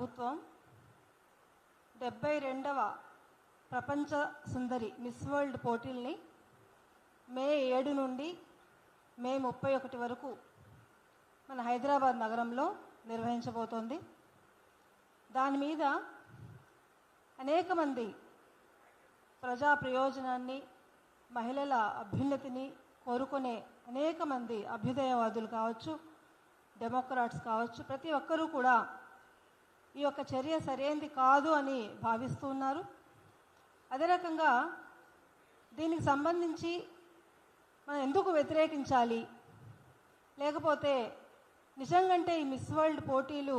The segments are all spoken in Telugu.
ప్రభుత్వం 72వ ప్రపంచ సుందరి మిస్ వరల్డ్ పోటీల్ని మే 7 నుండి మే 31 వరకు మన హైదరాబాద్ నగరంలో నిర్వహించబోతోంది. దాని మీద అనేక మంది ప్రజా ప్రయోజనాన్ని, మహిళల అభ్యున్నతిని కోరుకునే అనేక మంది అభ్యుదయవాదులు కావచ్చు, డెమోక్రాట్స్ కావచ్చు, ప్రతి ఒక్కరూ కూడా ఈ యొక్క చర్య సరైనది కాదు అని భావిస్తున్నారు. అదే రకంగా దీనికి సంబంధించి మనం ఎందుకు వ్యతిరేకించాలి, లేకపోతే నిజంగంటే ఈ మిస్ వరల్డ్ పోటీలు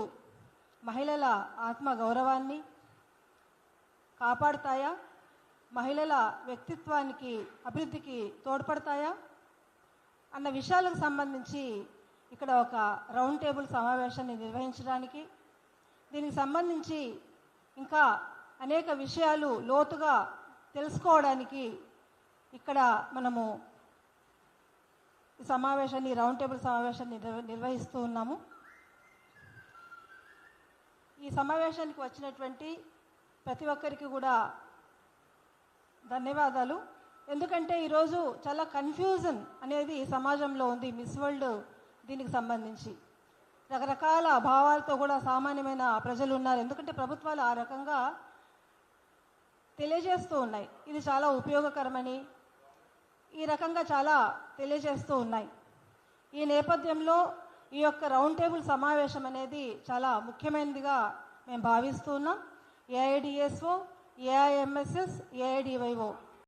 మహిళల ఆత్మ గౌరవాన్ని కాపాడుతాయా, మహిళల వ్యక్తిత్వానికి అభివృద్ధికి తోడ్పడతాయా అన్న విషయాలకు సంబంధించి ఇక్కడ ఒక రౌండ్ టేబుల్ సమావేశాన్ని నిర్వహించడానికి, దీనికి సంబంధించి ఇంకా అనేక విషయాలు లోతుగా తెలుసుకోవడానికి ఇక్కడ మనము ఈ సమావేశాన్ని, రౌండ్ టేబుల్ సమావేశాన్ని నిర్వహిస్తూ ఉన్నాము. ఈ సమావేశానికి వచ్చినటువంటి ప్రతి ఒక్కరికి కూడా ధన్యవాదాలు. ఎందుకంటే ఈరోజు చాలా కన్ఫ్యూజన్ అనేది సమాజంలో ఉంది మిస్ వరల్డ్ దీనికి సంబంధించి. రకరకాల భావాలతో కూడా సామాన్యమైన ప్రజలు ఉన్నారు. ఎందుకంటే ప్రభుత్వాలు ఆ రకంగా తెలియజేస్తూ ఉన్నాయి, ఇది చాలా ఉపయోగకరమని, ఈ రకంగా చాలా తెలియజేస్తూ ఉన్నాయి. ఈ నేపథ్యంలో ఈ యొక్క రౌండ్ టేబుల్ సమావేశం అనేది చాలా ముఖ్యమైనదిగా మేము భావిస్తూ ఉన్నాం. ఏఐడిఎస్ఓ, ఏఐఎంఎస్ఎస్, ఏఐడివైఓ